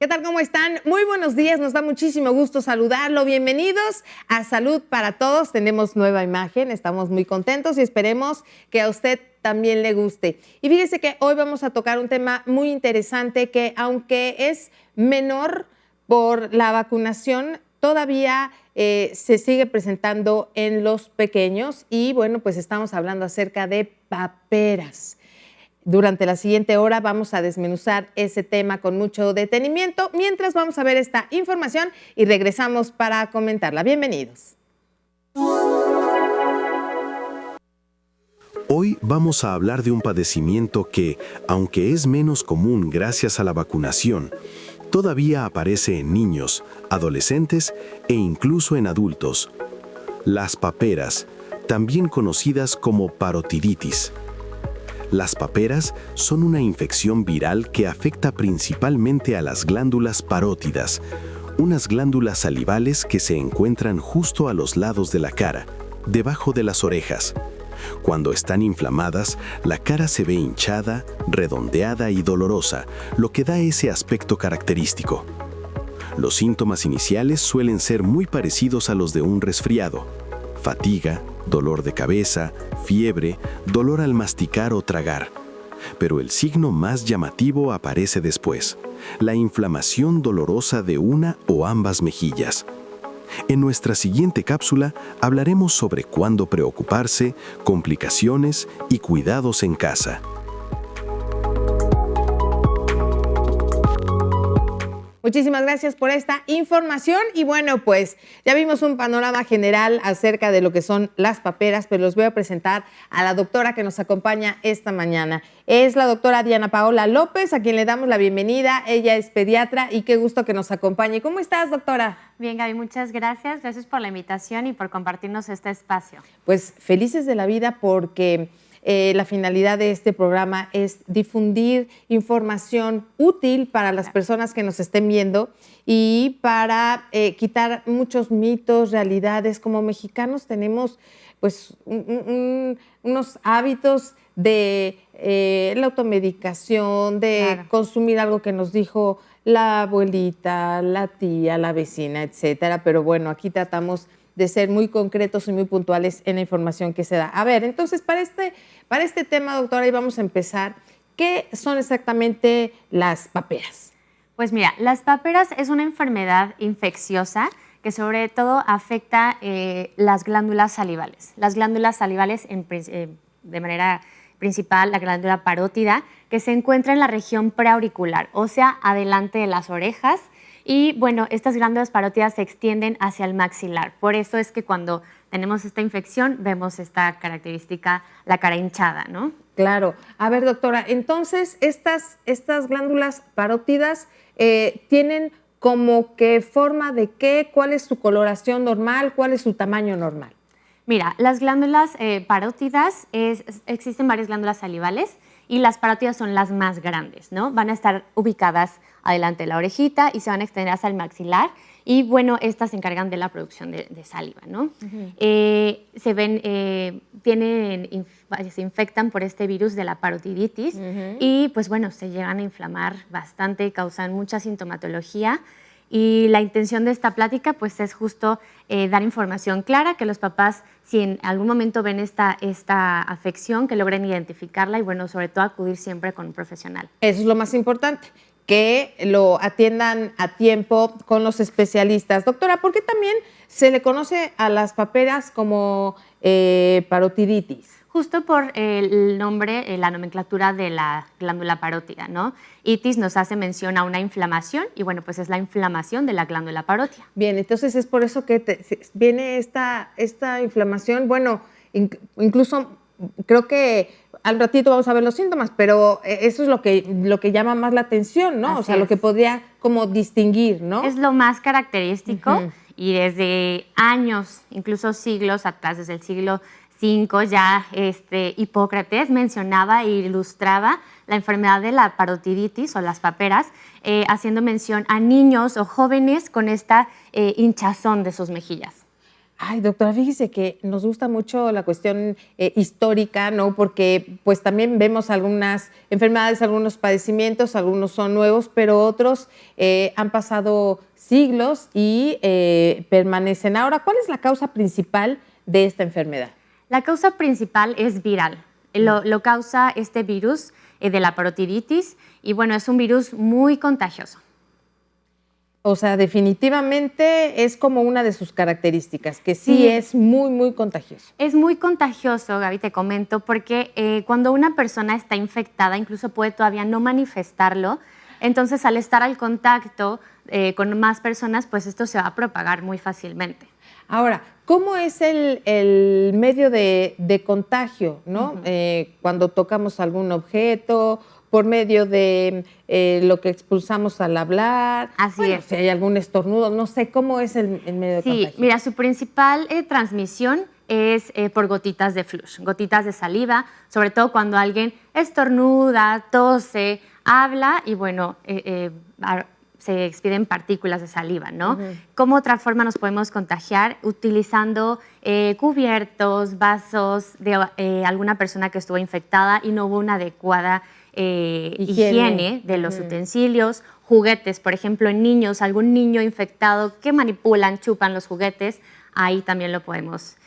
¿Qué tal? ¿Cómo están? Muy buenos días, nos da muchísimo gusto saludarlo. Bienvenidos a Salud para Todos. Tenemos nueva imagen, estamos muy contentos y esperemos que a usted también le guste. Y fíjese que hoy vamos a tocar un tema muy interesante que, aunque es menor por la vacunación, todavía se sigue presentando en los pequeños y bueno, pues estamos hablando acerca de paperas. Durante la siguiente hora vamos a desmenuzar ese tema con mucho detenimiento, mientras vamos a ver esta información y regresamos para comentarla. Bienvenidos. Hoy vamos a hablar de un padecimiento que, aunque es menos común gracias a la vacunación, todavía aparece en niños, adolescentes e incluso en adultos. Las paperas, también conocidas como parotiditis. Las paperas son una infección viral que afecta principalmente a las glándulas parótidas, unas glándulas salivales que se encuentran justo a los lados de la cara, debajo de las orejas. Cuando están inflamadas, la cara se ve hinchada, redondeada y dolorosa, lo que da ese aspecto característico. Los síntomas iniciales suelen ser muy parecidos a los de un resfriado: fatiga, dolor de cabeza, fiebre, dolor al masticar o tragar. Pero el signo más llamativo aparece después: la inflamación dolorosa de una o ambas mejillas. En nuestra siguiente cápsula hablaremos sobre cuándo preocuparse, complicaciones y cuidados en casa. Muchísimas gracias por esta información y bueno, pues ya vimos un panorama general acerca de lo que son las paperas, pero los voy a presentar a la doctora que nos acompaña esta mañana. Es la doctora Diana Paola López, a quien le damos la bienvenida. Ella es pediatra y qué gusto que nos acompañe. ¿Cómo estás, doctora? Bien, Gaby, muchas gracias. Gracias por la invitación y por compartirnos este espacio. Pues felices de la vida porque la finalidad de este programa es difundir información útil para las personas que nos estén viendo y para quitar muchos mitos, realidades. Como mexicanos tenemos pues unos hábitos de la automedicación, de consumir algo que nos dijo la abuelita, la tía, la vecina, etcétera. Pero bueno, aquí tratamos de ser muy concretos y muy puntuales en la información que se da. A ver, entonces, para este tema, doctora, y vamos a empezar, ¿qué son exactamente las paperas? Pues mira, las paperas es una enfermedad infecciosa que sobre todo afecta las glándulas salivales. Las glándulas salivales, de manera principal, la glándula parótida, que se encuentra en la región preauricular, o sea, adelante de las orejas. Y bueno, estas glándulas parótidas se extienden hacia el maxilar. Por eso es que cuando tenemos esta infección vemos esta característica, la cara hinchada, ¿no? Claro. A ver, doctora, entonces estas glándulas parótidas tienen como que forma de qué, ¿cuál es su coloración normal, cuál es su tamaño normal? Mira, las glándulas parótidas, existen varias glándulas salivales y las parótidas son las más grandes, ¿no? Van a estar ubicadas adelante de la orejita y se van a extender hacia el maxilar y bueno, estas se encargan de la producción de saliva, ¿no? Se infectan por este virus de la parotiditis y pues bueno, se llegan a inflamar bastante, causan mucha sintomatología. Y la intención de esta plática pues es justo dar información clara, que los papás, si en algún momento ven esta afección, que logren identificarla y bueno, sobre todo acudir siempre con un profesional. Eso es lo más importante, que lo atiendan a tiempo con los especialistas. Doctora, ¿por qué también se le conoce a las paperas como parotiditis? Justo por el nombre, la nomenclatura de la glándula parótida, ¿no? Itis nos hace mención a una inflamación y bueno, pues es la inflamación de la glándula parótida. Bien, entonces es por eso que viene esta inflamación. Bueno, incluso creo que al ratito vamos a ver los síntomas, pero eso es lo que llama más la atención, ¿no? Así o sea, lo que podría como distinguir, ¿no? Es lo más característico y desde años, incluso siglos atrás, desde el siglo V ya Hipócrates mencionaba e ilustraba la enfermedad de la parotiditis o las paperas, haciendo mención a niños o jóvenes con esta hinchazón de sus mejillas. Ay, doctora, fíjese que nos gusta mucho la cuestión histórica, ¿no? Porque pues también vemos algunas enfermedades, algunos padecimientos, algunos son nuevos, pero otros han pasado siglos y permanecen. Ahora, ¿cuál es la causa principal de esta enfermedad? La causa principal es viral. Lo causa este virus de la parotiditis y bueno, es un virus muy contagioso. O sea, definitivamente es como una de sus características, que sí es muy, muy contagioso. Es muy contagioso, Gaby, te comento, porque cuando una persona está infectada, incluso puede todavía no manifestarlo, entonces al estar al contacto con más personas, pues esto se va a propagar muy fácilmente. Ahora, ¿cómo es el medio de contagio, ¿no? Cuando tocamos algún objeto, por medio de lo que expulsamos al hablar. Así es. Si hay algún estornudo, no sé, ¿cómo es el medio de contagio? Sí, mira, su principal transmisión es por gotitas de flush, gotitas de saliva, sobre todo cuando alguien estornuda, tose, habla y bueno, se expiden partículas de saliva, ¿no? ¿Cómo otra forma nos podemos contagiar? Utilizando cubiertos, vasos de alguna persona que estuvo infectada y no hubo una adecuada higiene de los utensilios, juguetes, por ejemplo, en niños, algún niño infectado que manipulan, chupan los juguetes, ahí también lo podemos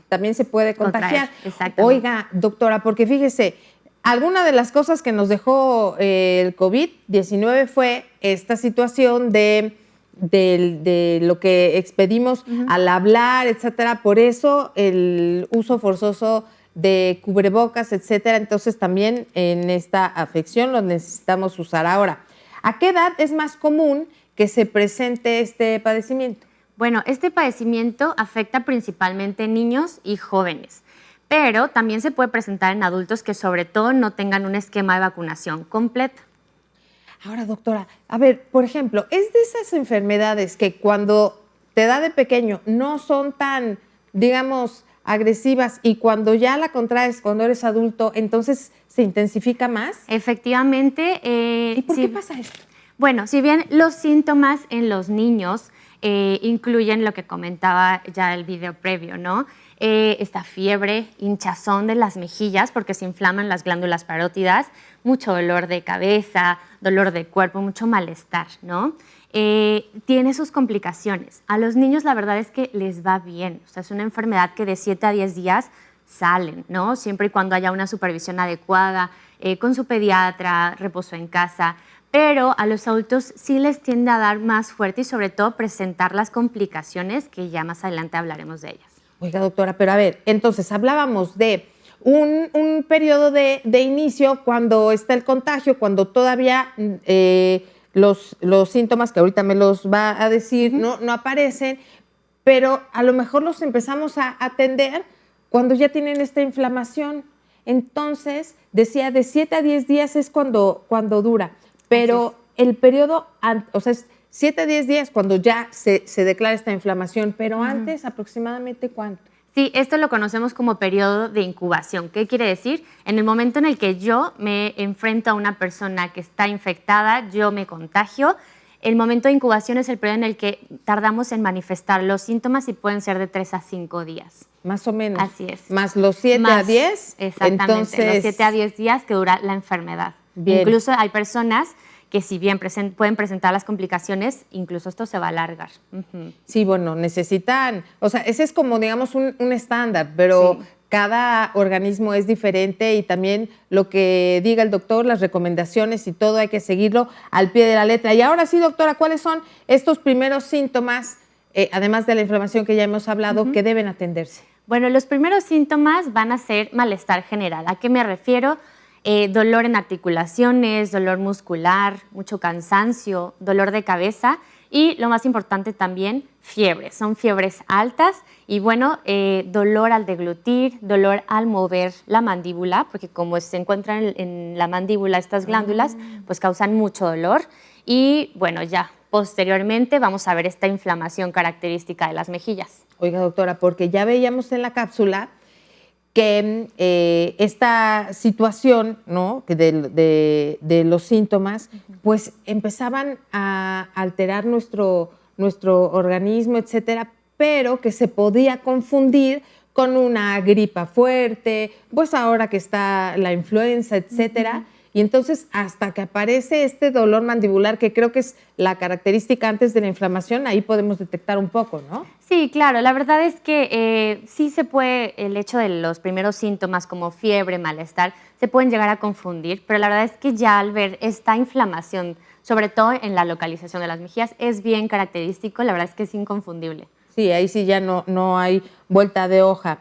también se puede contagiar. Exactamente. Oiga, doctora, porque fíjese, alguna de las cosas que nos dejó el COVID-19 fue esta situación de lo que expedimos al hablar, etcétera. Por eso el uso forzoso de cubrebocas, etcétera. Entonces también en esta afección lo necesitamos usar. Ahora, ¿a qué edad es más común que se presente este padecimiento? Bueno, este padecimiento afecta principalmente niños y jóvenes, pero también se puede presentar en adultos que sobre todo no tengan un esquema de vacunación completo. Ahora, doctora, a ver, por ejemplo, ¿es de esas enfermedades que cuando te da de pequeño no son tan, digamos, agresivas y cuando ya la contraes, cuando eres adulto, entonces se intensifica más? Efectivamente. ¿Y por qué pasa esto? Bueno, si bien los síntomas en los niños incluyen lo que comentaba ya el video previo, ¿no? Esta fiebre, hinchazón de las mejillas porque se inflaman las glándulas parótidas, mucho dolor de cabeza, dolor de cuerpo, mucho malestar, ¿no? Tiene sus complicaciones. A los niños la verdad es que les va bien. O sea, es una enfermedad que de 7 a 10 días salen, ¿no? Siempre y cuando haya una supervisión adecuada, con su pediatra, reposo en casa. Pero a los adultos sí les tiende a dar más fuerte y sobre todo presentar las complicaciones que ya más adelante hablaremos de ellas. Oiga, doctora, pero a ver, entonces hablábamos de un periodo de inicio cuando está el contagio, cuando todavía los síntomas, que ahorita me los va a decir, no aparecen, pero a lo mejor los empezamos a atender cuando ya tienen esta inflamación. Entonces, decía, de 7 a 10 días es cuando dura, pero el periodo, o sea, es 7 a 10 días cuando ya se declara esta inflamación, pero antes, aproximadamente, ¿cuánto? Sí, esto lo conocemos como periodo de incubación. ¿Qué quiere decir? En el momento en el que yo me enfrento a una persona que está infectada, yo me contagio. El momento de incubación es el periodo en el que tardamos en manifestar los síntomas y pueden ser de 3 a 5 días. Más o menos. Así es. Más los 7 a 10. Exactamente, entonces, los 7 a 10 días que dura la enfermedad. Bien. Incluso hay personas que si bien pueden presentar las complicaciones, incluso esto se va a alargar. Sí, bueno, necesitan, o sea, ese es como, digamos, un estándar, pero cada organismo es diferente y también lo que diga el doctor, las recomendaciones y todo hay que seguirlo al pie de la letra. Y ahora sí, doctora, ¿cuáles son estos primeros síntomas, además de la inflamación que ya hemos hablado, que deben atenderse? Bueno, los primeros síntomas van a ser malestar general. ¿A qué me refiero? Dolor en articulaciones, dolor muscular, mucho cansancio, dolor de cabeza y lo más importante también, fiebres. Son fiebres altas y bueno, dolor al deglutir, dolor al mover la mandíbula, porque como se encuentran en la mandíbula estas glándulas, pues causan mucho dolor y bueno, ya posteriormente vamos a ver esta inflamación característica de las mejillas. Oiga, doctora, porque ya veíamos en la cápsula que esta situación, ¿no?, que de los síntomas, pues empezaban a alterar nuestro organismo, etcétera, pero que se podía confundir con una gripa fuerte, pues ahora que está la influenza, etcétera. Y entonces, hasta que aparece este dolor mandibular, que creo que es la característica antes de la inflamación, ahí podemos detectar un poco, ¿no? Sí, claro. La verdad es que sí se puede, el hecho de los primeros síntomas como fiebre, malestar, se pueden llegar a confundir, pero la verdad es que ya al ver esta inflamación, sobre todo en la localización de las mejillas, es bien característico, la verdad es que es inconfundible. Sí, ahí sí ya no hay vuelta de hoja.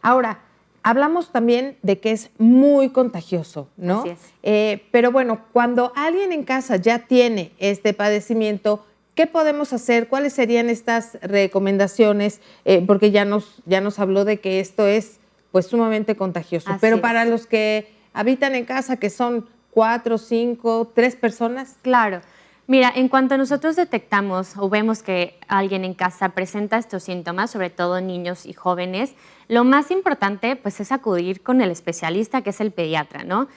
Ahora, hablamos también de que es muy contagioso, ¿no? Así es. Pero bueno, cuando alguien en casa ya tiene este padecimiento, ¿qué podemos hacer? ¿Cuáles serían estas recomendaciones? Porque ya nos habló de que esto es pues sumamente contagioso. Así Pero es. para los que habitan en casa, que son 4, 5, 3 personas. Claro. Mira, en cuanto nosotros detectamos o vemos que alguien en casa presenta estos síntomas, sobre todo niños y jóvenes, lo más importante pues, es acudir con el especialista, que es el pediatra, ¿no?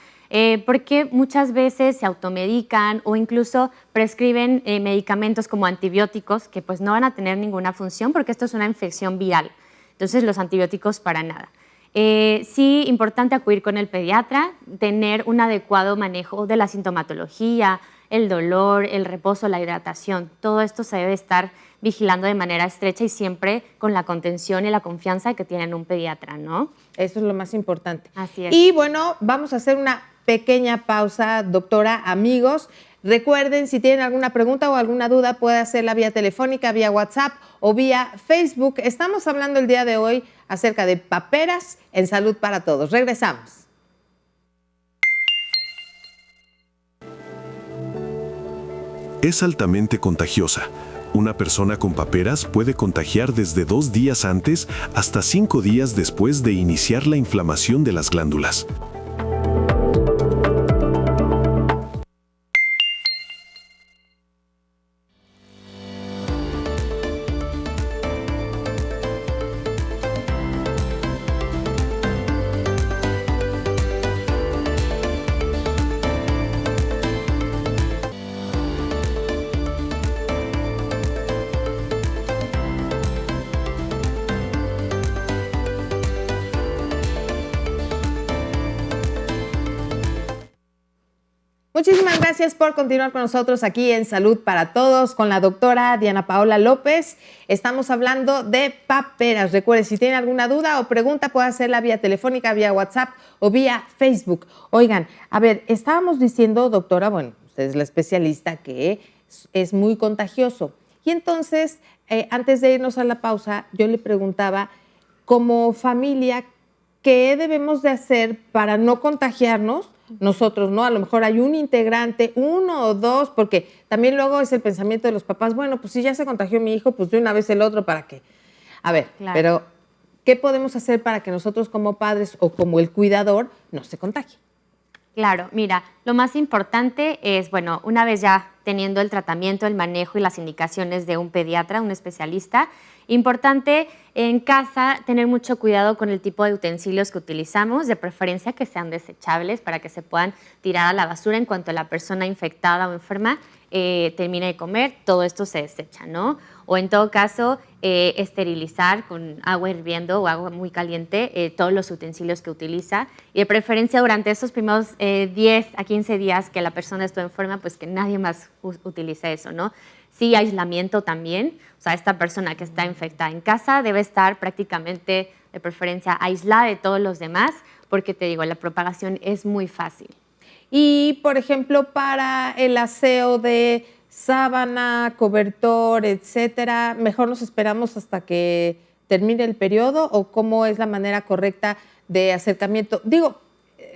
Porque muchas veces se automedican o incluso prescriben medicamentos como antibióticos que pues, no van a tener ninguna función porque esto es una infección viral. Entonces, los antibióticos para nada. Sí, importante acudir con el pediatra, tener un adecuado manejo de la sintomatología, el dolor, el reposo, la hidratación. Todo esto se debe estar vigilando de manera estrecha y siempre con la contención y la confianza que tienen un pediatra, ¿no? Eso es lo más importante. Así es. Y bueno, vamos a hacer una pequeña pausa, doctora, amigos. Recuerden, si tienen alguna pregunta o alguna duda, puede hacerla vía telefónica, vía WhatsApp o vía Facebook. Estamos hablando el día de hoy acerca de paperas en Salud para Todos. Regresamos. Es altamente contagiosa. Una persona con paperas puede contagiar desde 2 días antes hasta 5 días después de iniciar la inflamación de las glándulas. Muchísimas gracias por continuar con nosotros aquí en Salud para Todos con la doctora Diana Paola López. Estamos hablando de paperas. Recuerde, si tienen alguna duda o pregunta, puede hacerla vía telefónica, vía WhatsApp o vía Facebook. Oigan, a ver, estábamos diciendo, doctora, bueno, usted es la especialista, que es muy contagioso. Y entonces, antes de irnos a la pausa, yo le preguntaba, como familia, ¿qué debemos de hacer para no contagiarnos? Nosotros, ¿no? A lo mejor hay un integrante, 1 o 2, porque también luego es el pensamiento de los papás, bueno, pues si ya se contagió mi hijo, pues de una vez el otro, ¿para qué? A ver, claro. Pero ¿qué podemos hacer para que nosotros como padres o como el cuidador no se contagie? Claro, mira, lo más importante es, bueno, una vez ya teniendo el tratamiento, el manejo y las indicaciones de un pediatra, un especialista, importante en casa tener mucho cuidado con el tipo de utensilios que utilizamos, de preferencia que sean desechables para que se puedan tirar a la basura en cuanto la persona infectada o enferma termine de comer, todo esto se desecha, ¿no? O en todo caso, esterilizar con agua hirviendo o agua muy caliente todos los utensilios que utiliza y de preferencia durante esos primeros 10 a 15 días que la persona estuvo enferma, pues que nadie más utilice eso, ¿no? Sí, aislamiento también, o sea, esta persona que está infectada en casa debe estar prácticamente, de preferencia, aislada de todos los demás, porque te digo, la propagación es muy fácil. Y, por ejemplo, para el aseo de sábana, cobertor, etcétera, ¿mejor nos esperamos hasta que termine el periodo o cómo es la manera correcta de acercamiento? Digo,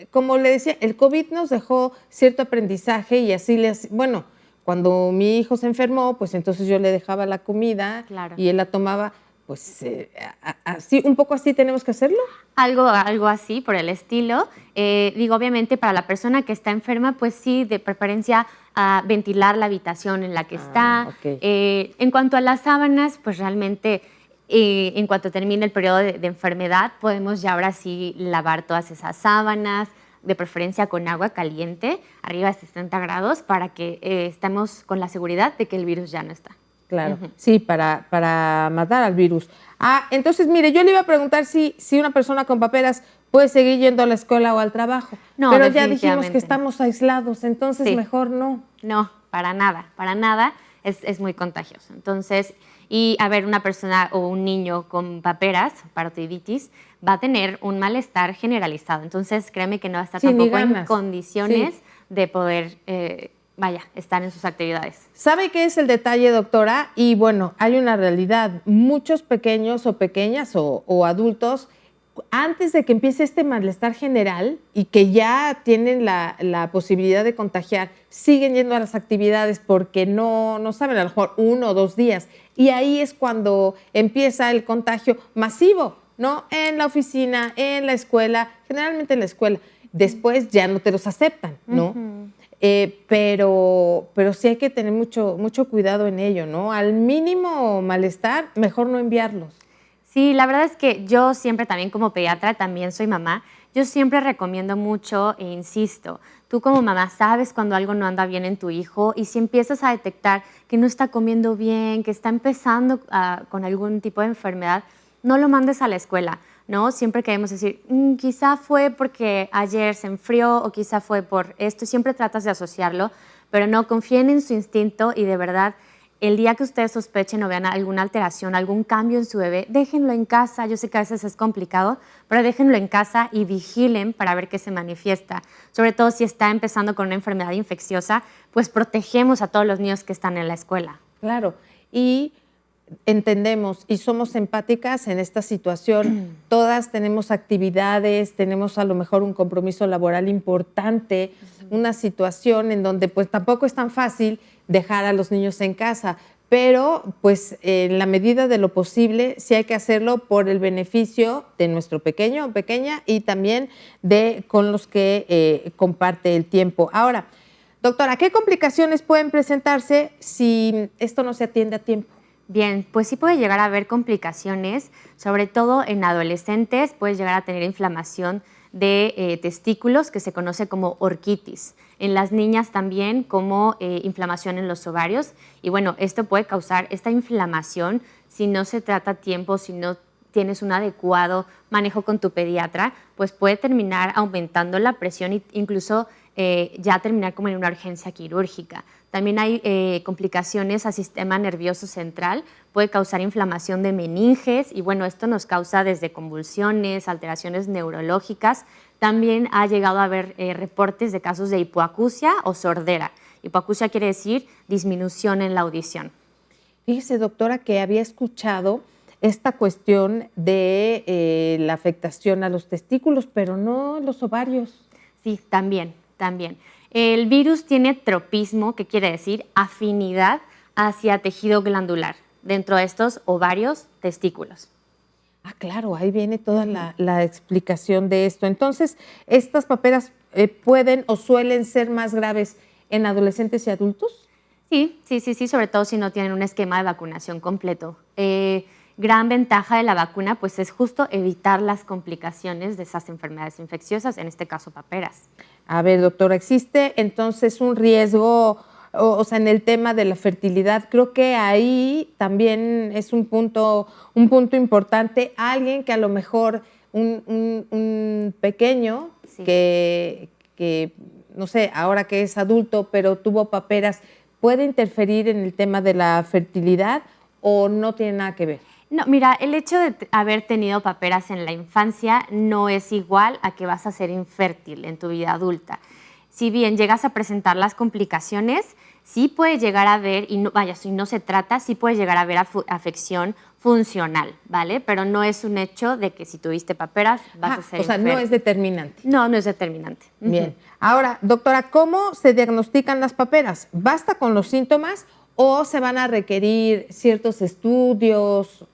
como le decía, el COVID nos dejó cierto aprendizaje y así bueno, cuando mi hijo se enfermó, pues entonces yo le dejaba la comida, claro, y él la tomaba, pues así, un poco así tenemos que hacerlo. Algo así, por el estilo. Digo, obviamente para la persona que está enferma, pues sí, de preferencia a ventilar la habitación en la que está. Okay. En cuanto a las sábanas, pues realmente en cuanto termine el periodo de enfermedad, podemos ya ahora sí lavar todas esas sábanas, de preferencia con agua caliente, arriba de 60 grados, para que estemos con la seguridad de que el virus ya no está. Claro, sí, para matar al virus. Entonces, mire, yo le iba a preguntar si una persona con paperas puede seguir yendo a la escuela o al trabajo. No, pero ya dijimos definitivamente que estamos aislados, entonces Sí. mejor no. No, para nada, es muy contagioso. Entonces, y a ver, una persona o un niño con paperas, parotiditis, va a tener un malestar generalizado. Entonces, créeme que no va a estar Sí, ni tampoco en ganas. condiciones Sí. de poder, estar en sus actividades. ¿Sabe qué es el detalle, doctora? Y bueno, hay una realidad. Muchos pequeños o pequeñas o adultos, antes de que empiece este malestar general y que ya tienen la posibilidad de contagiar, siguen yendo a las actividades porque no saben, a lo mejor 1 o 2 días. Y ahí es cuando empieza el contagio masivo, ¿no? En la oficina, en la escuela, generalmente en la escuela. Después ya no te los aceptan, ¿no? Pero sí hay que tener mucho cuidado en ello, ¿no? Al mínimo malestar, mejor no enviarlos. Sí, la verdad es que yo siempre también como pediatra, también soy mamá, yo siempre recomiendo mucho e insisto, tú como mamá sabes cuando algo no anda bien en tu hijo y si empiezas a detectar que no está comiendo bien, que está empezando con algún tipo de enfermedad, no lo mandes a la escuela, ¿no? Siempre queremos decir, quizá fue porque ayer se enfrió o quizá fue por esto, siempre tratas de asociarlo, pero no, confíen en su instinto y de verdad, el día que ustedes sospechen o vean alguna alteración, algún cambio en su bebé, déjenlo en casa. Yo sé que a veces es complicado, pero déjenlo en casa y vigilen para ver qué se manifiesta. Sobre todo si está empezando con una enfermedad infecciosa, pues protegemos a todos los niños que están en la escuela. Claro, y entendemos y somos empáticas en esta situación. Todas tenemos actividades, tenemos a lo mejor un compromiso laboral importante, una situación en donde pues tampoco es tan fácil dejar a los niños en casa, pero pues en la medida de lo posible sí hay que hacerlo por el beneficio de nuestro pequeño o pequeña y también con los que comparte el tiempo. Ahora, doctora, ¿qué complicaciones pueden presentarse si esto no se atiende a tiempo? Bien, pues sí puede llegar a haber complicaciones, sobre todo en adolescentes, puedes llegar a tener inflamación de testículos, que se conoce como orquitis. En las niñas también como inflamación en los ovarios. Y bueno, esto puede causar esta inflamación si no se trata a tiempo, si no tienes un adecuado manejo con tu pediatra, pues puede terminar aumentando la presión e incluso ya terminar como en una urgencia quirúrgica. También hay complicaciones al sistema nervioso central, puede causar inflamación de meninges y bueno, esto nos causa desde convulsiones, alteraciones neurológicas. También ha llegado a haber reportes de casos de hipoacusia o sordera. Hipoacusia quiere decir disminución en la audición. Fíjese, doctora, que había escuchado esta cuestión de la afectación a los testículos, pero no los ovarios. Sí, también. El virus tiene tropismo, que quiere decir afinidad hacia tejido glandular, dentro de estos ovarios, testículos. Claro, ahí viene toda la explicación de esto. Entonces, ¿estas paperas pueden o suelen ser más graves en adolescentes y adultos? Sí, sobre todo si no tienen un esquema de vacunación completo. Gran ventaja de la vacuna pues es justo evitar las complicaciones de esas enfermedades infecciosas, en este caso paperas. A ver, doctora, ¿existe entonces un riesgo, o sea, en el tema de la fertilidad? Creo que ahí también es un punto importante. Alguien que a lo mejor, un pequeño Sí. que, no sé, ahora que es adulto, pero tuvo paperas, ¿puede interferir en el tema de la fertilidad o no tiene nada que ver? No, mira, el hecho de haber tenido paperas en la infancia no es igual a que vas a ser infértil en tu vida adulta. Si bien llegas a presentar las complicaciones, sí puede llegar a haber, y no, vaya, si no se trata, sí puede llegar a haber afección funcional, ¿vale? Pero no es un hecho de que si tuviste paperas vas a ser o sea, infértil. no es determinante. No es determinante. Bien. Ahora, doctora, ¿cómo se diagnostican las paperas? ¿Basta con los síntomas o se van a requerir ciertos estudios?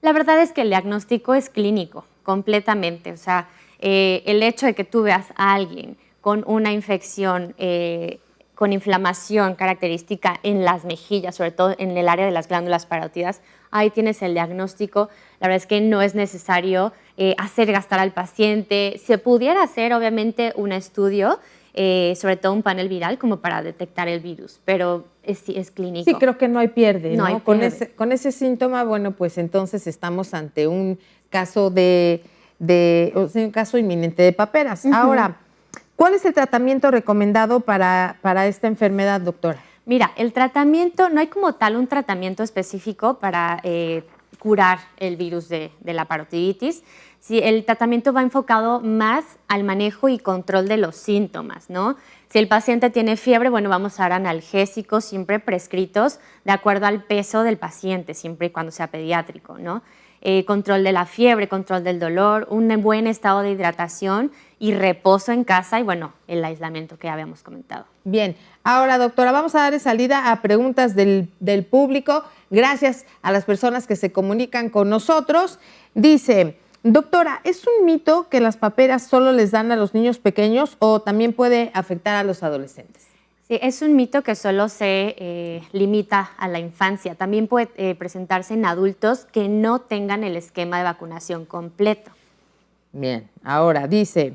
La verdad es que el diagnóstico es clínico, completamente. O sea, el hecho de que tú veas a alguien con una infección, con inflamación característica en las mejillas, sobre todo en el área de las glándulas parótidas, ahí tienes el diagnóstico. La verdad es que no es necesario hacer gastar al paciente. Se pudiera hacer, obviamente, un estudio sobre todo un panel viral como para detectar el virus, pero es clínico. Sí, creo que no hay pierde, ¿no? No hay pierde. Con ese síntoma, bueno, pues entonces estamos ante un caso un caso inminente de paperas. Ahora, ¿cuál es el tratamiento recomendado para esta enfermedad, doctora? Mira, el tratamiento, no hay como tal un tratamiento específico para curar el virus de la parotiditis. Sí, el tratamiento va enfocado más al manejo y control de los síntomas, ¿no? Si el paciente tiene fiebre, bueno, vamos a dar analgésicos siempre prescritos de acuerdo al peso del paciente, siempre y cuando sea pediátrico, ¿no? Control de la fiebre, control del dolor, un buen estado de hidratación y reposo en casa y, bueno, el aislamiento que habíamos comentado. Bien, ahora, doctora, vamos a dar salida a preguntas del público. Gracias a las personas que se comunican con nosotros. Dice, doctora, ¿es un mito que las paperas solo les dan a los niños pequeños o también puede afectar a los adolescentes? Sí, es un mito que solo se limita a la infancia. También puede presentarse en adultos que no tengan el esquema de vacunación completo. Bien, ahora dice,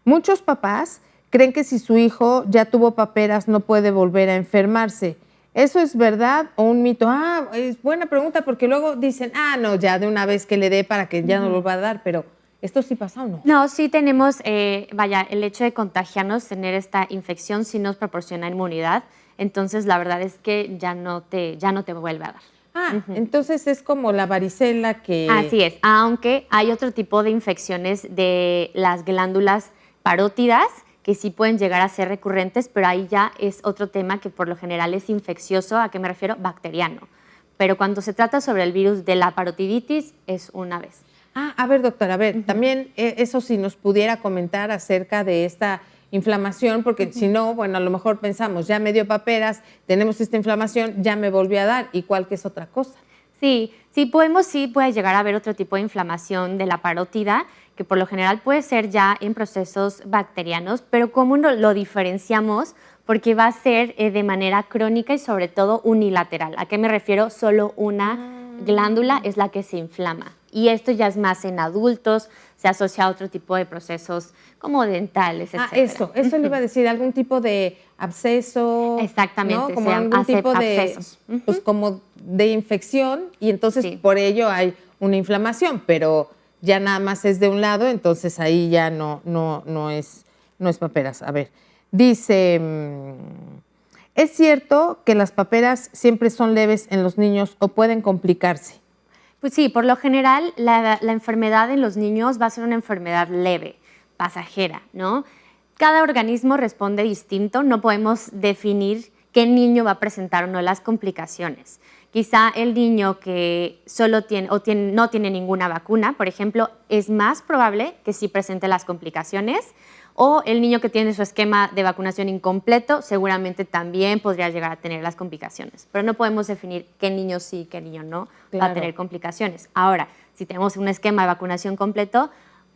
muchos papás creen que si su hijo ya tuvo paperas no puede volver a enfermarse. ¿Eso es verdad o un mito? Es buena pregunta porque luego dicen, no, ya de una vez que le dé para que ya no lo va a dar, pero ¿esto sí pasa o no? No, sí tenemos, el hecho de contagiarnos, tener esta infección sí nos proporciona inmunidad, entonces la verdad es que ya no te vuelve a dar. Entonces es como la varicela que... Así es, aunque hay otro tipo de infecciones de las glándulas parótidas que sí pueden llegar a ser recurrentes, pero ahí ya es otro tema que por lo general es infeccioso. ¿A qué me refiero? Bacteriano. Pero cuando se trata sobre el virus de la parotiditis es una vez. A ver, doctora, también eso sí nos pudiera comentar acerca de esta inflamación, porque si no, bueno, a lo mejor pensamos, ya me dio paperas, tenemos esta inflamación, ya me volvió a dar, igual que es otra cosa. Sí puede llegar a haber otro tipo de inflamación de la parótida, que por lo general puede ser ya en procesos bacterianos, pero ¿cómo lo diferenciamos? Porque va a ser de manera crónica y sobre todo unilateral. ¿A qué me refiero? Solo una glándula es la que se inflama. Y esto ya es más en adultos, se asocia a otro tipo de procesos como dentales, etc. Eso le iba a decir, algún tipo de absceso. Exactamente, ¿no? Como algún tipo de abscesos. Pues como de infección y entonces por ello hay una inflamación, pero ya nada más es de un lado, entonces ahí ya no es paperas. A ver, dice, ¿es cierto que las paperas siempre son leves en los niños o pueden complicarse? Pues sí, por lo general la enfermedad en los niños va a ser una enfermedad leve, pasajera, ¿no? Cada organismo responde distinto, no podemos definir qué niño va a presentar o no las complicaciones. Quizá el niño que solo no tiene ninguna vacuna, por ejemplo, es más probable que sí presente las complicaciones, o el niño que tiene su esquema de vacunación incompleto seguramente también podría llegar a tener las complicaciones, pero no podemos definir qué niño sí, qué niño no va a tener complicaciones. Ahora, si tenemos un esquema de vacunación completo,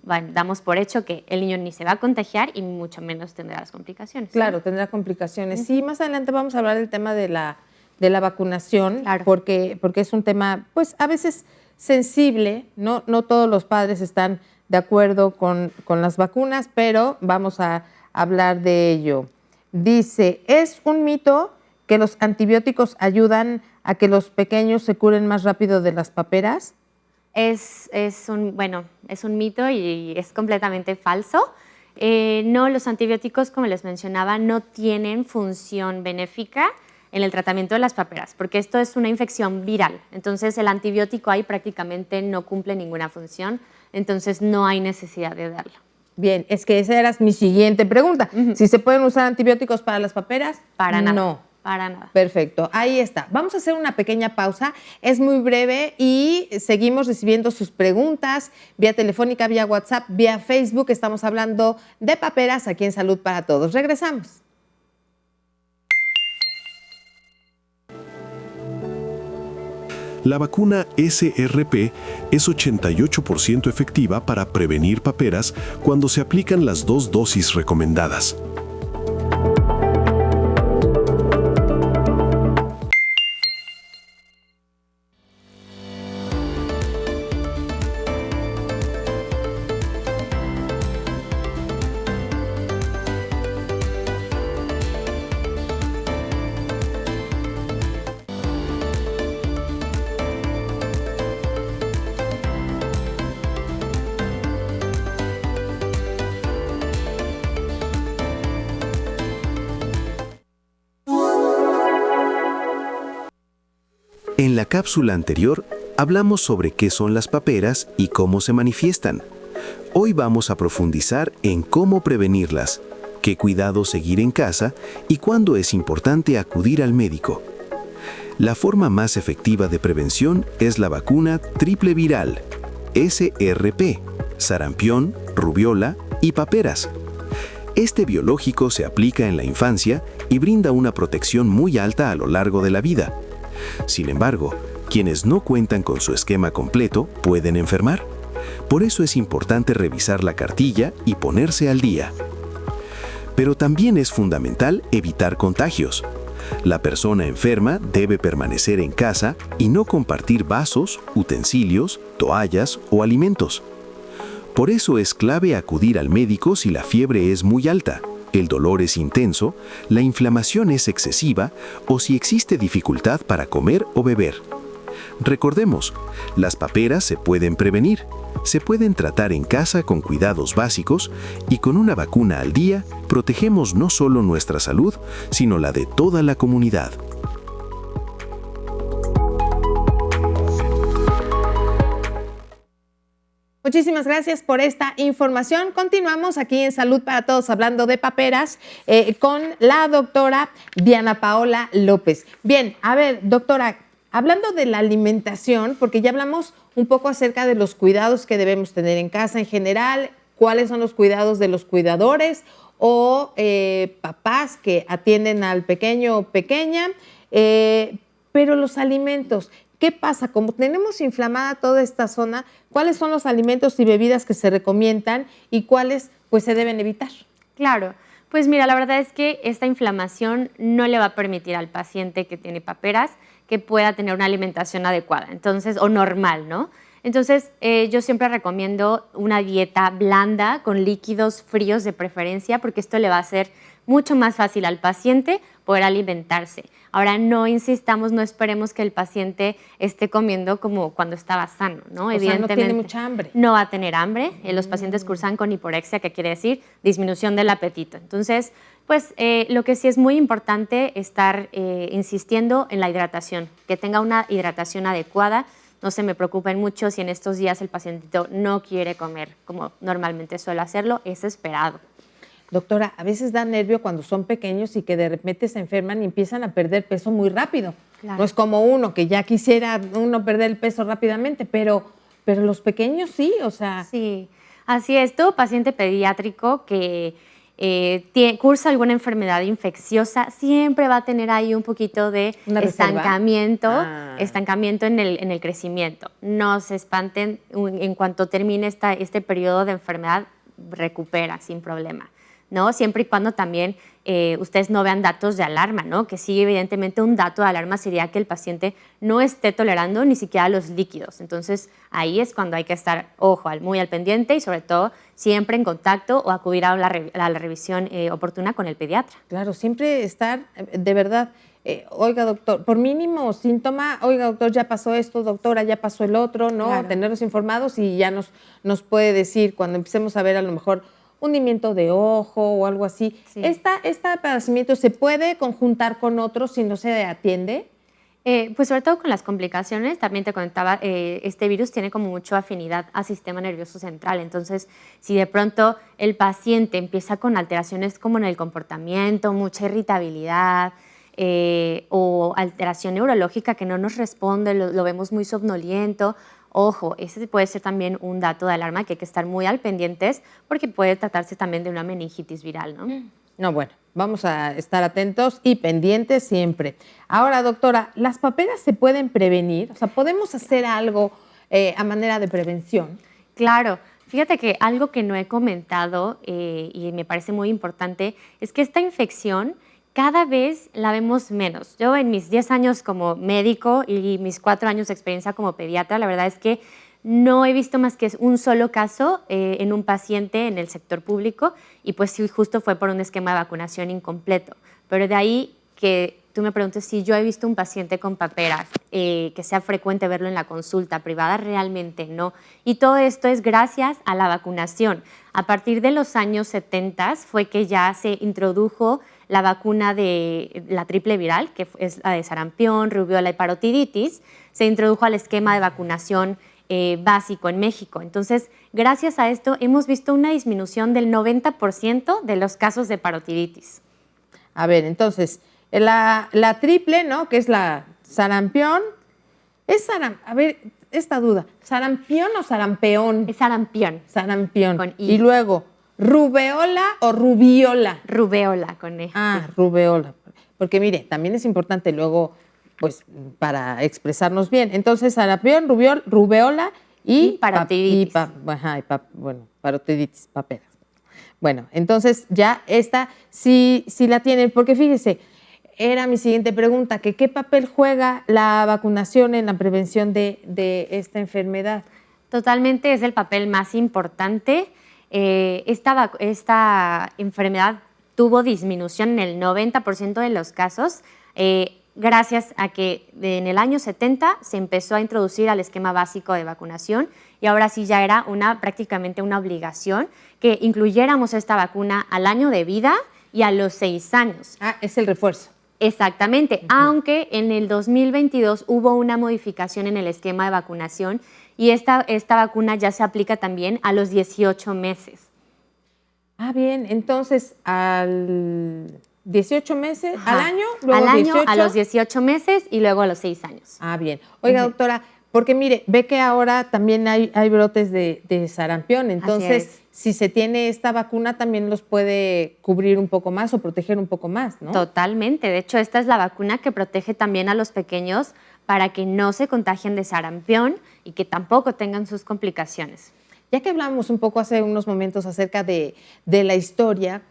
damos por hecho que el niño ni se va a contagiar y mucho menos tendrá las complicaciones. Claro, tendrá complicaciones. Sí, más adelante vamos a hablar del tema de la vacunación, claro, porque es un tema, pues, a veces sensible, no todos los padres están de acuerdo con las vacunas, pero vamos a hablar de ello. Dice, ¿es un mito que los antibióticos ayudan a que los pequeños se curen más rápido de las paperas? Es un mito y es completamente falso. No, los antibióticos, como les mencionaba, no tienen función benéfica en el tratamiento de las paperas, porque esto es una infección viral. Entonces, el antibiótico ahí prácticamente no cumple ninguna función, entonces no hay necesidad de darlo. Bien, es que esa era mi siguiente pregunta. ¿Si se pueden usar antibióticos para las paperas? Para nada. No. Para nada. Perfecto, ahí está. Vamos a hacer una pequeña pausa, es muy breve y seguimos recibiendo sus preguntas vía telefónica, vía WhatsApp, vía Facebook. Estamos hablando de paperas aquí en Salud para Todos. Regresamos. La vacuna SRP es 88% efectiva para prevenir paperas cuando se aplican las 2 dosis recomendadas. En la cápsula anterior hablamos sobre qué son las paperas y cómo se manifiestan. Hoy vamos a profundizar en cómo prevenirlas, qué cuidados seguir en casa y cuándo es importante acudir al médico. La forma más efectiva de prevención es la vacuna triple viral, SRP, sarampión, rubiola y paperas. Este biológico se aplica en la infancia y brinda una protección muy alta a lo largo de la vida. Sin embargo, quienes no cuentan con su esquema completo pueden enfermar. Por eso es importante revisar la cartilla y ponerse al día. Pero también es fundamental evitar contagios. La persona enferma debe permanecer en casa y no compartir vasos, utensilios, toallas o alimentos. Por eso es clave acudir al médico si la fiebre es muy alta, el dolor es intenso, la inflamación es excesiva o si existe dificultad para comer o beber. Recordemos, las paperas se pueden prevenir, se pueden tratar en casa con cuidados básicos y con una vacuna al día protegemos no solo nuestra salud, sino la de toda la comunidad. Muchísimas gracias por esta información. Continuamos aquí en Salud para Todos hablando de paperas con la doctora Diana Paola López. Bien, a ver, doctora, hablando de la alimentación, porque ya hablamos un poco acerca de los cuidados que debemos tener en casa en general, cuáles son los cuidados de los cuidadores o papás que atienden al pequeño o pequeña, pero los alimentos, ¿qué pasa? Como tenemos inflamada toda esta zona, ¿cuáles son los alimentos y bebidas que se recomiendan y cuáles pues se deben evitar? Claro, pues mira, la verdad es que esta inflamación no le va a permitir al paciente que tiene paperas que pueda tener una alimentación adecuada, entonces, o normal, ¿no? Entonces, yo siempre recomiendo una dieta blanda con líquidos fríos de preferencia, porque esto le va a hacer mucho más fácil al paciente poder alimentarse. Ahora, no insistamos, no esperemos que el paciente esté comiendo como cuando estaba sano, ¿no? Evidentemente, no tiene mucha hambre. No va a tener hambre. Los pacientes cursan con hiporexia, que quiere decir disminución del apetito. Entonces, pues lo que sí es muy importante estar insistiendo en la hidratación, que tenga una hidratación adecuada. No se me preocupen mucho si en estos días el pacientito no quiere comer como normalmente suele hacerlo, es esperado. Doctora, a veces da nervio cuando son pequeños y que de repente se enferman y empiezan a perder peso muy rápido. Claro. No es como uno, que ya quisiera uno perder el peso rápidamente, pero los pequeños sí, o sea. Sí, así es. Todo paciente pediátrico que cursa alguna enfermedad infecciosa siempre va a tener ahí un poquito de estancamiento en el crecimiento. No se espanten, en cuanto termine este periodo de enfermedad, recupera sin problema, ¿no? Siempre y cuando también ustedes no vean datos de alarma, ¿no? Que sí, evidentemente un dato de alarma sería que el paciente no esté tolerando ni siquiera los líquidos. Entonces, ahí es cuando hay que estar, muy al pendiente y sobre todo siempre en contacto o acudir a la revisión oportuna con el pediatra. Claro, siempre estar, de verdad, oiga, doctor, por mínimo síntoma, oiga, doctor, ya pasó esto, doctora, ya pasó el otro, ¿no? Claro. Tenerlos informados y ya nos puede decir cuando empecemos a ver a lo mejor hundimiento de ojo o algo así. Sí. ¿Este padecimiento se puede conjuntar con otros si no se atiende? Pues sobre todo con las complicaciones, también te comentaba, este virus tiene como mucha afinidad al sistema nervioso central, entonces si de pronto el paciente empieza con alteraciones como en el comportamiento, mucha irritabilidad o alteración neurológica que no nos responde, lo vemos muy somnoliento, ojo, ese puede ser también un dato de alarma que hay que estar muy al pendientes porque puede tratarse también de una meningitis viral, ¿no? No, bueno, vamos a estar atentos y pendientes siempre. Ahora, doctora, ¿las paperas se pueden prevenir? O sea, ¿podemos hacer algo a manera de prevención? Claro. Fíjate que algo que no he comentado y me parece muy importante es que esta infección cada vez la vemos menos. Yo en mis 10 años como médico y mis 4 años de experiencia como pediatra, la verdad es que no he visto más que un solo caso en un paciente en el sector público y pues sí, justo fue por un esquema de vacunación incompleto. Pero de ahí que tú me preguntes si yo he visto un paciente con paperas, que sea frecuente verlo en la consulta privada, realmente no. Y todo esto es gracias a la vacunación. A partir de los años 70 fue que ya se introdujo la vacuna de la triple viral, que es la de sarampión, rubiola y parotiditis, se introdujo al esquema de vacunación básico en México. Entonces, gracias a esto hemos visto una disminución del 90% de los casos de parotiditis. A ver, entonces, la triple, ¿no? Que es la sarampión. A ver, esta duda, ¿sarampión o sarampeón? Es sarampión. Sarampión. Con I. Y luego, ¿rubeola o rubiola? Rubeola con E. Ah, Sí. rubeola. Porque mire, también es importante luego, pues, para expresarnos bien. Entonces, sarampión, rubeola y parotiditis. Bueno, parotiditis, paperas. Bueno, entonces ya esta sí la tienen, porque fíjese, era mi siguiente pregunta, que ¿qué papel juega la vacunación en la prevención de esta enfermedad? Totalmente es el papel más importante. Esta enfermedad tuvo disminución en el 90% de los casos gracias a que en el año 70 se empezó a introducir al esquema básico de vacunación y ahora sí ya era prácticamente una obligación que incluyéramos esta vacuna al año de vida y a los 6 años. Ah, es el refuerzo. Exactamente, aunque en el 2022 hubo una modificación en el esquema de vacunación y esta vacuna ya se aplica también a los 18 meses. Ah, bien, entonces al 18 meses, Ajá. al año, luego al año, 18. a los 18 meses y luego a los 6 años. Ah, bien. Oiga, doctora, porque mire, ve que ahora también hay brotes de sarampión, entonces si se tiene esta vacuna también los puede cubrir un poco más o proteger un poco más, ¿no? Totalmente. De hecho, esta es la vacuna que protege también a los pequeños para que no se contagien de sarampión y que tampoco tengan sus complicaciones. Ya que hablamos un poco hace unos momentos acerca de la historia,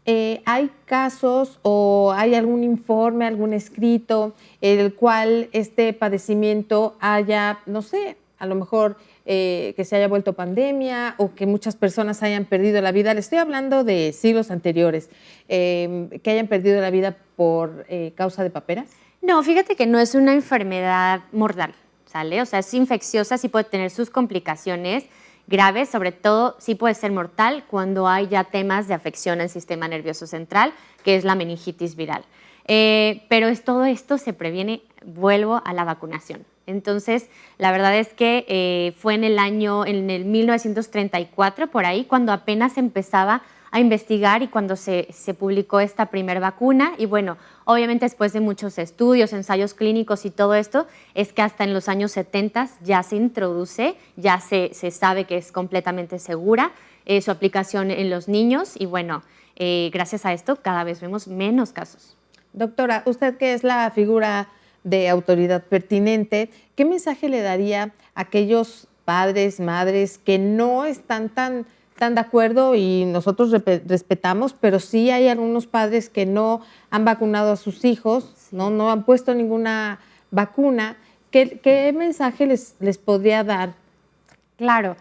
¿hay casos o hay algún informe, algún escrito en el cual este padecimiento haya, no sé, a lo mejor que se haya vuelto pandemia o que muchas personas hayan perdido la vida? Le estoy hablando de siglos anteriores, que hayan perdido la vida por causa de paperas. No, fíjate que no es una enfermedad mortal, ¿sale? O sea, es infecciosa, sí puede tener sus complicaciones graves, sobre todo sí puede ser mortal cuando hay ya temas de afección al sistema nervioso central, que es la meningitis viral. Pero todo esto se previene, vuelvo a la vacunación. Entonces, la verdad es que fue en el 1934, por ahí, cuando apenas empezaba a investigar y cuando se publicó esta primera vacuna. Y bueno, obviamente después de muchos estudios, ensayos clínicos y todo esto, es que hasta en los años 70 ya se introduce, ya se sabe que es completamente segura su aplicación en los niños y bueno, gracias a esto cada vez vemos menos casos. Doctora, usted que es la figura de autoridad pertinente, ¿qué mensaje le daría a aquellos padres, madres que no están tan de acuerdo y nosotros respetamos, pero sí hay algunos padres que no han vacunado a sus hijos, no han puesto ninguna vacuna? ¿Qué mensaje les podría dar? Claro,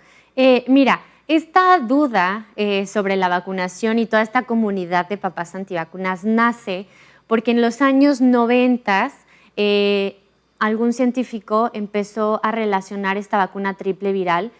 mira, esta duda sobre la vacunación y toda esta comunidad de papás antivacunas nace porque en los años 90 algún científico empezó a relacionar esta vacuna triple viral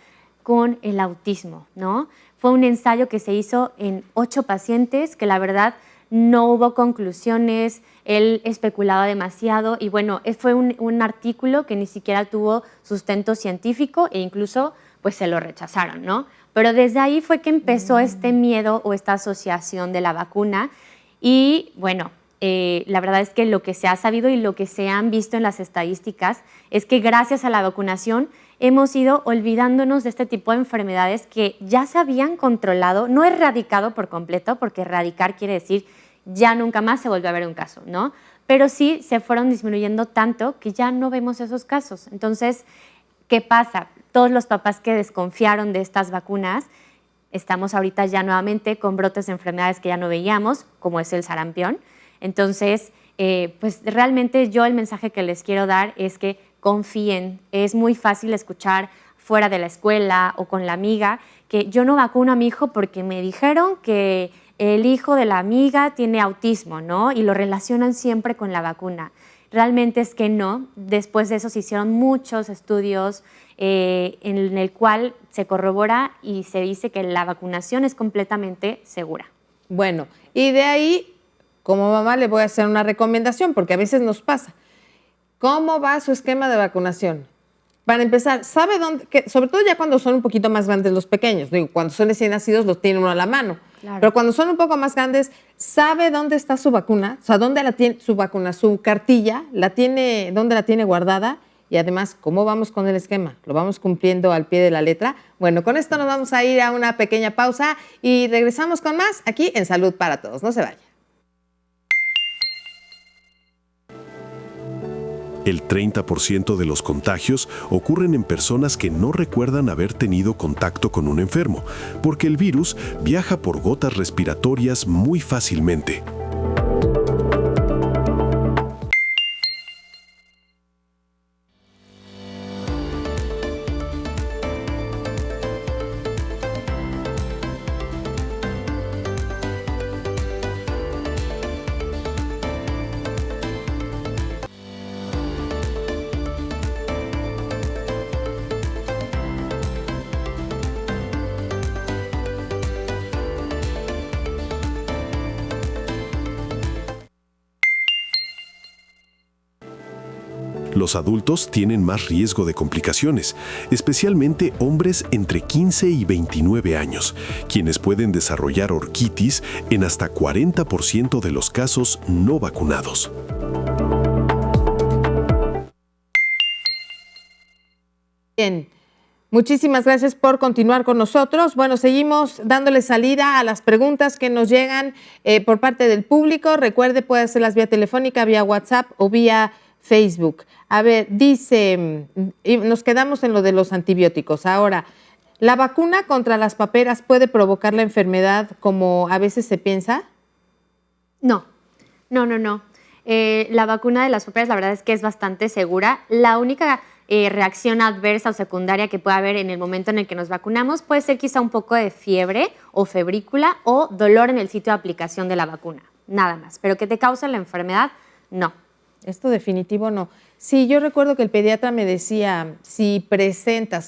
con el autismo, ¿no? Fue un ensayo que se hizo en 8 pacientes que la verdad no hubo conclusiones, él especulaba demasiado y bueno, fue un artículo que ni siquiera tuvo sustento científico e incluso pues se lo rechazaron, ¿no? Pero desde ahí fue que empezó este miedo o esta asociación de la vacuna y bueno, la verdad es que lo que se ha sabido y lo que se han visto en las estadísticas es que gracias a la vacunación hemos ido olvidándonos de este tipo de enfermedades que ya se habían controlado, no erradicado por completo, porque erradicar quiere decir ya nunca más se volvió a ver un caso, ¿no? Pero sí se fueron disminuyendo tanto que ya no vemos esos casos. Entonces, ¿qué pasa? Todos los papás que desconfiaron de estas vacunas, estamos ahorita ya nuevamente con brotes de enfermedades que ya no veíamos, como es el sarampión. Entonces, pues realmente yo el mensaje que les quiero dar es que confíen. Es muy fácil escuchar fuera de la escuela o con la amiga que yo no vacuno a mi hijo porque me dijeron que el hijo de la amiga tiene autismo, ¿no? Y lo relacionan siempre con la vacuna. Realmente es que no. Después de eso se hicieron muchos estudios en el cual se corrobora y se dice que la vacunación es completamente segura. Bueno, y de ahí como mamá le voy a hacer una recomendación, porque a veces nos pasa. ¿Cómo va su esquema de vacunación? Para empezar, ¿sabe dónde? Sobre todo ya cuando son un poquito más grandes los pequeños. Digo, cuando son recién nacidos los tiene uno a la mano. Claro. Pero cuando son un poco más grandes, ¿sabe dónde está su vacuna? O sea, ¿dónde la tiene su vacuna? Su cartilla, ¿dónde la tiene guardada? Y además, ¿cómo vamos con el esquema? ¿Lo vamos cumpliendo al pie de la letra? Bueno, con esto nos vamos a ir a una pequeña pausa y regresamos con más aquí en Salud para Todos. No se vaya. El 30% de los contagios ocurren en personas que no recuerdan haber tenido contacto con un enfermo, porque el virus viaja por gotas respiratorias muy fácilmente. Los adultos tienen más riesgo de complicaciones, especialmente hombres entre 15 y 29 años, quienes pueden desarrollar orquitis en hasta 40% de los casos no vacunados. Bien, muchísimas gracias por continuar con nosotros. Bueno, seguimos dándole salida a las preguntas que nos llegan por parte del público. Recuerde, puede hacerlas vía telefónica, vía WhatsApp o vía Facebook. A ver, dice, nos quedamos en lo de los antibióticos. Ahora, ¿la vacuna contra las paperas puede provocar la enfermedad como a veces se piensa? No. La vacuna de las paperas, la verdad es que es bastante segura. La única reacción adversa o secundaria que puede haber en el momento en el que nos vacunamos puede ser quizá un poco de fiebre o febrícula o dolor en el sitio de aplicación de la vacuna. Nada más. Pero que te cause la enfermedad, no. Esto definitivo no. Sí, yo recuerdo que el pediatra me decía, si presenta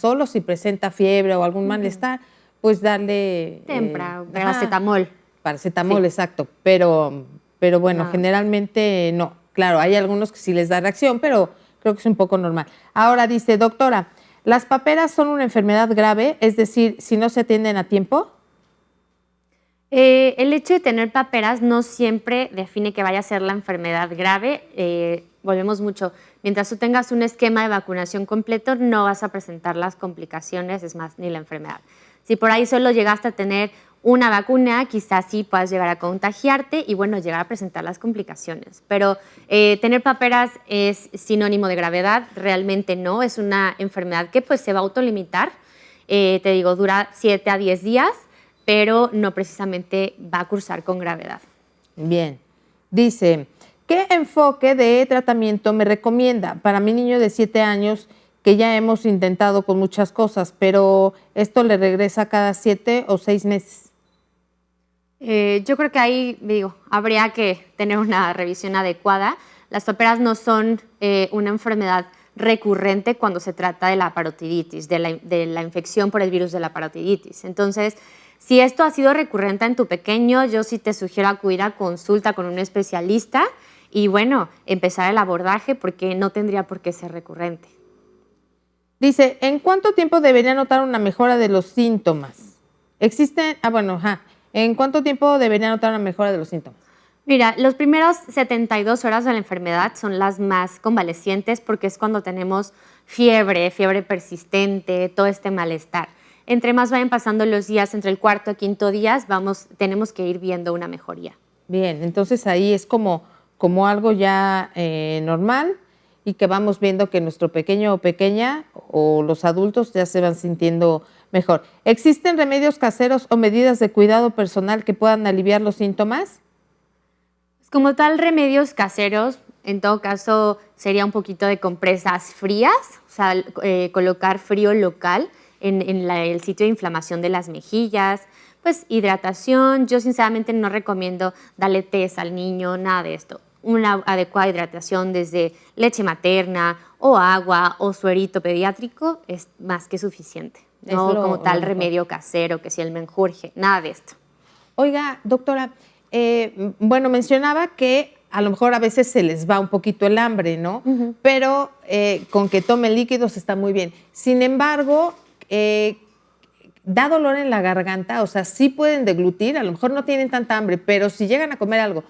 fiebre o algún malestar, pues darle... paracetamol. Paracetamol, Sí. Exacto. Pero bueno, generalmente no. Claro, hay algunos que sí les da reacción, pero creo que es un poco normal. Ahora dice, doctora, ¿las paperas son una enfermedad grave? Es decir, si no se atienden a tiempo. El hecho de tener paperas no siempre define que vaya a ser la enfermedad grave. Volvemos mucho. Mientras tú tengas un esquema de vacunación completo, no vas a presentar las complicaciones, es más, ni la enfermedad. Si por ahí solo llegaste a tener una vacuna, quizás sí puedas llegar a contagiarte y, bueno, llegar a presentar las complicaciones. Pero tener paperas es sinónimo de gravedad, realmente no. Es una enfermedad que pues se va a autolimitar. Te digo, dura 7 a 10 días. Pero no precisamente va a cursar con gravedad. Bien. Dice, ¿qué enfoque de tratamiento me recomienda para mi niño de 7 años que ya hemos intentado con muchas cosas, pero esto le regresa cada 7 o 6 meses? Yo creo que ahí, habría que tener una revisión adecuada. Las paperas no son una enfermedad recurrente cuando se trata de la parotiditis, de la infección por el virus de la parotiditis. Entonces, si esto ha sido recurrente en tu pequeño, yo sí te sugiero acudir a consulta con un especialista y, bueno, empezar el abordaje porque no tendría por qué ser recurrente. Dice, ¿en cuánto tiempo debería notar una mejora de los síntomas? ¿En cuánto tiempo debería notar una mejora de los síntomas? Mira, los primeros 72 horas de la enfermedad son las más convalecientes porque es cuando tenemos fiebre persistente, todo este malestar. Entre más vayan pasando los días, entre el cuarto y quinto día, tenemos que ir viendo una mejoría. Bien, entonces ahí es como algo ya normal y que vamos viendo que nuestro pequeño o pequeña o los adultos ya se van sintiendo mejor. ¿Existen remedios caseros o medidas de cuidado personal que puedan aliviar los síntomas? Como tal, remedios caseros, en todo caso, sería un poquito de compresas frías, o sea, colocar frío local en el sitio de inflamación de las mejillas, pues hidratación. Yo sinceramente no recomiendo darle tés al niño, nada de esto. Una adecuada hidratación desde leche materna o agua o suerito pediátrico es más que suficiente. No como tal remedio casero, que si el menjurje, nada de esto. Oiga, doctora, bueno, mencionaba que a lo mejor a veces se les va un poquito el hambre, ¿no? Pero con que tomen líquidos está muy bien. Sin embargo, da dolor en la garganta, o sea, sí pueden deglutir, a lo mejor no tienen tanta hambre, pero si llegan a comer algo,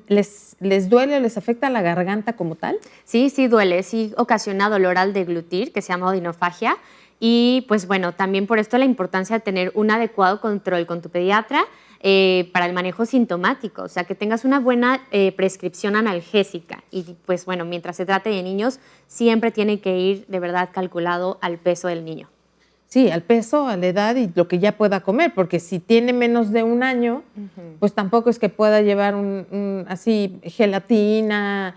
¿les duele o les afecta la garganta como tal? Sí, sí duele, sí ocasiona dolor al deglutir, que se llama odinofagia. Y pues bueno, también por esto la importancia de tener un adecuado control con tu pediatra para el manejo sintomático, o sea, que tengas una buena prescripción analgésica. Y pues bueno, mientras se trate de niños, siempre tiene que ir de verdad calculado al peso del niño. Sí, al peso, a la edad y lo que ya pueda comer, porque si tiene menos de un año, pues tampoco es que pueda llevar así gelatina,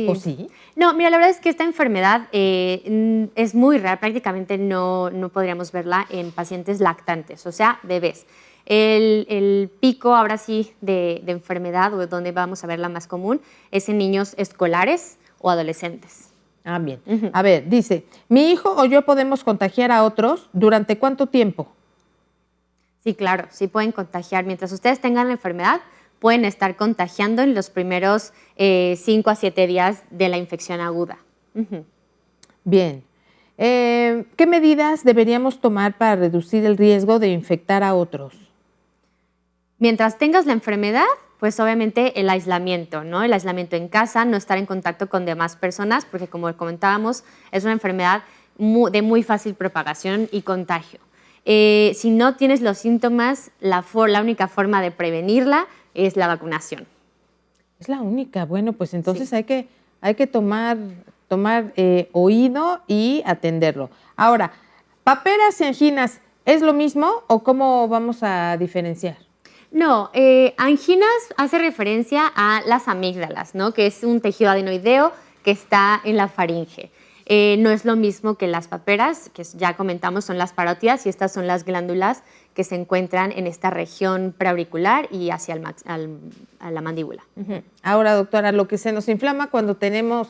¿o sí? No, mira, la verdad es que esta enfermedad es muy rara, prácticamente no podríamos verla en pacientes lactantes, o sea, bebés. El pico ahora sí de enfermedad, o donde vamos a verla más común, es en niños escolares o adolescentes. Ah, bien. A ver, dice, ¿mi hijo o yo podemos contagiar a otros? ¿Durante cuánto tiempo? Sí, claro, sí pueden contagiar. Mientras ustedes tengan la enfermedad, pueden estar contagiando en los primeros 5 a 7 días de la infección aguda. Bien. ¿Qué medidas deberíamos tomar para reducir el riesgo de infectar a otros? Mientras tengas la enfermedad, pues obviamente el aislamiento, ¿no? El aislamiento en casa, no estar en contacto con demás personas, porque como comentábamos, es una enfermedad de muy fácil propagación y contagio. Si no tienes los síntomas, la única forma de prevenirla es la vacunación. Es la única. Bueno, pues entonces sí. hay que tomar oído y atenderlo. Ahora, ¿paperas y anginas es lo mismo o cómo vamos a diferenciar? No, anginas hace referencia a las amígdalas, ¿no? Que es un tejido adenoideo que está en la faringe. No es lo mismo que las paperas, que ya comentamos son las parótidas, y estas son las glándulas que se encuentran en esta región preauricular y hacia a la mandíbula. Ahora, doctora, lo que se nos inflama cuando tenemos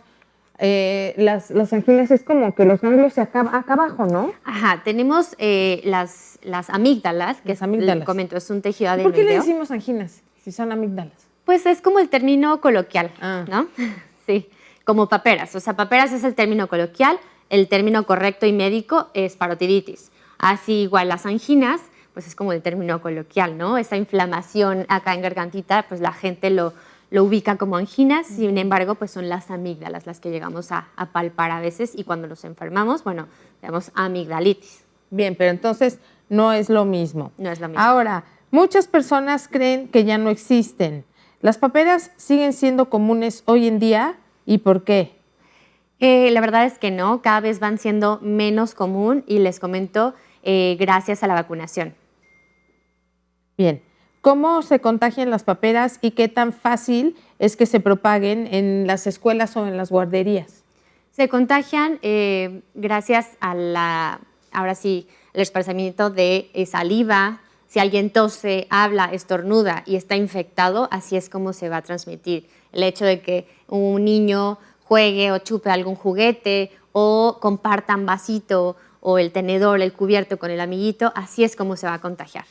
las anginas es como que los ganglios acá abajo, ¿no? Ajá, tenemos las amígdalas, que comento, es un tejido adenoideo. ¿Por qué le decimos anginas si son amígdalas? Pues es como el término coloquial, ¿no? Sí, como paperas. O sea, paperas es el término coloquial, el término correcto y médico es parotiditis. Así igual las anginas, pues es como el término coloquial, ¿no? Esa inflamación acá en gargantita, pues la gente lo ubica como anginas, sin embargo, pues son las amígdalas las que llegamos a palpar a veces, y cuando nos enfermamos, bueno, tenemos amigdalitis. Bien, pero entonces no es lo mismo. No es lo mismo. Ahora, muchas personas creen que ya no existen. ¿Las paperas siguen siendo comunes hoy en día y por qué? La verdad es que no, cada vez van siendo menos común, y les comento, gracias a la vacunación. Bien. ¿Cómo se contagian las paperas y qué tan fácil es que se propaguen en las escuelas o en las guarderías? Se contagian gracias a ahora sí, el esparcimiento de saliva. Si alguien tose, habla, estornuda y está infectado, así es como se va a transmitir. El hecho de que un niño juegue o chupe algún juguete o compartan vasito o el tenedor, el cubierto con el amiguito, así es como se va a contagiar.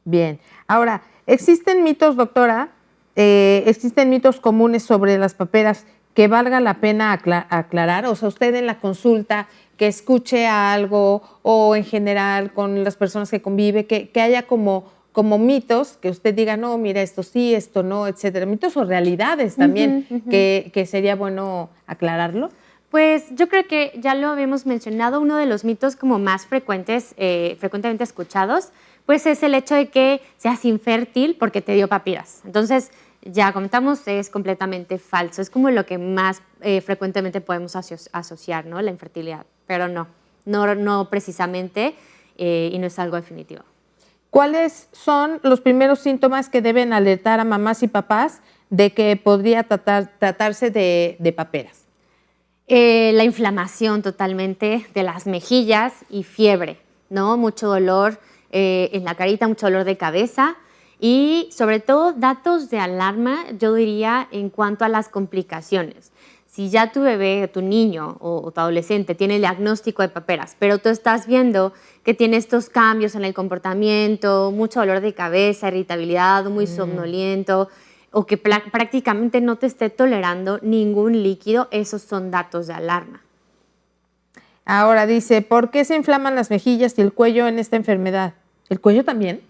Bien. Ahora, ¿existen mitos, doctora? ¿Existen mitos comunes sobre las paperas que valga la pena aclarar? O sea, usted en la consulta que escuche algo o en general con las personas que convive, que haya como mitos, que usted diga, no, mira, esto sí, esto no, etcétera. Mitos o realidades también, que sería bueno aclararlo. Pues yo creo que ya lo habíamos mencionado, uno de los mitos como más frecuentemente escuchados, pues es el hecho de que seas infértil porque te dio papiras. Entonces, ya comentamos, es completamente falso. Es como lo que más frecuentemente podemos asociar, ¿no? La infertilidad, pero no precisamente, y no es algo definitivo. ¿Cuáles son los primeros síntomas que deben alertar a mamás y papás de que podría tratarse de paperas? La inflamación totalmente de las mejillas y fiebre, ¿no? Mucho dolor en la carita, mucho dolor de cabeza y sobre todo datos de alarma, yo diría, en cuanto a las complicaciones. Si ya tu bebé, tu niño o tu adolescente tiene el diagnóstico de paperas, pero tú estás viendo que tiene estos cambios en el comportamiento, mucho dolor de cabeza, irritabilidad, muy somnoliento, o que prácticamente no te esté tolerando ningún líquido, esos son datos de alarma. Ahora dice, ¿por qué se inflaman las mejillas y el cuello en esta enfermedad? ¿El cuello también?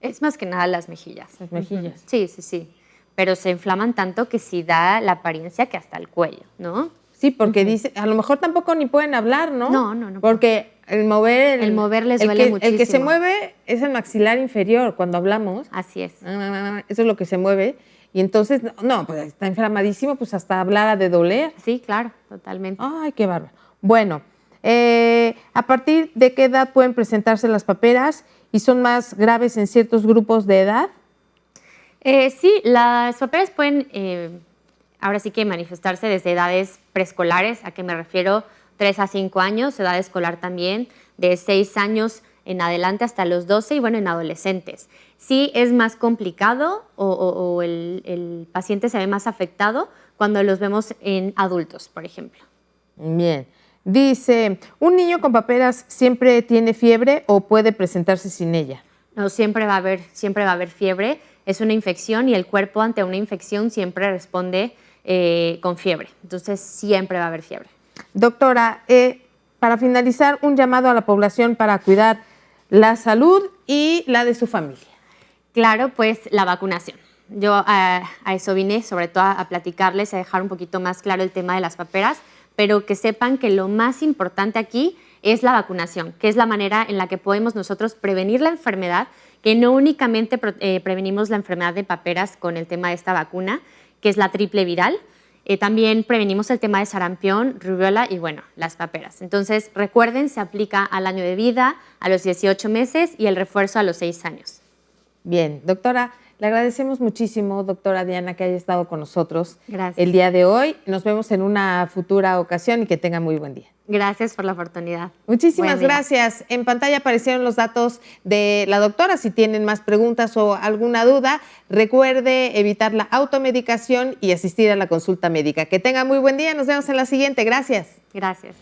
Es más que nada las mejillas. Las mejillas. Sí, sí, sí. Pero se inflaman tanto que sí da la apariencia que hasta el cuello, ¿no? Sí, porque dice, a lo mejor tampoco ni pueden hablar, ¿no? No. Porque el mover... El mover les duele El que se muchísimo. mueve es el maxilar inferior cuando hablamos. Así es. Eso es lo que se mueve. Y entonces, no, pues está inflamadísimo, pues hasta hablar ha de doler. Sí, claro, totalmente. Ay, qué bárbaro. Bueno, ¿a partir de qué edad pueden presentarse las paperas y son más graves en ciertos grupos de edad? Sí, las paperas pueden ahora sí que manifestarse desde edades preescolares, ¿a qué me refiero? 3 a 5 años, edad escolar también, de 6 años en adelante hasta los 12 y bueno, en adolescentes. Sí es más complicado o el paciente se ve más afectado cuando los vemos en adultos, por ejemplo. Bien. Dice, ¿un niño con paperas siempre tiene fiebre o puede presentarse sin ella? No, siempre va a haber fiebre. Es una infección y el cuerpo ante una infección siempre responde con fiebre. Entonces, siempre va a haber fiebre. Doctora, para finalizar, un llamado a la población para cuidar la salud y la de su familia. Claro, pues la vacunación. Yo a eso vine, sobre todo a platicarles, a dejar un poquito más claro el tema de las paperas, pero que sepan que lo más importante aquí es la vacunación, que es la manera en la que podemos nosotros prevenir la enfermedad, que no únicamente prevenimos la enfermedad de paperas con el tema de esta vacuna, que es la triple viral, también prevenimos el tema de sarampión, rubiola y bueno, las paperas. Entonces, recuerden, se aplica al año de vida, a los 18 meses y el refuerzo a los 6 años. Bien, doctora, le agradecemos muchísimo, doctora Diana, que haya estado con nosotros Gracias. el día de hoy. Nos vemos en una futura ocasión y que tenga muy buen día. Gracias por la oportunidad. Muchísimas Buen día. gracias. En pantalla aparecieron los datos de la doctora. Si tienen más preguntas o alguna duda, recuerde evitar la automedicación y asistir a la consulta médica. Que tenga muy buen día. Nos vemos en la siguiente. Gracias. Gracias.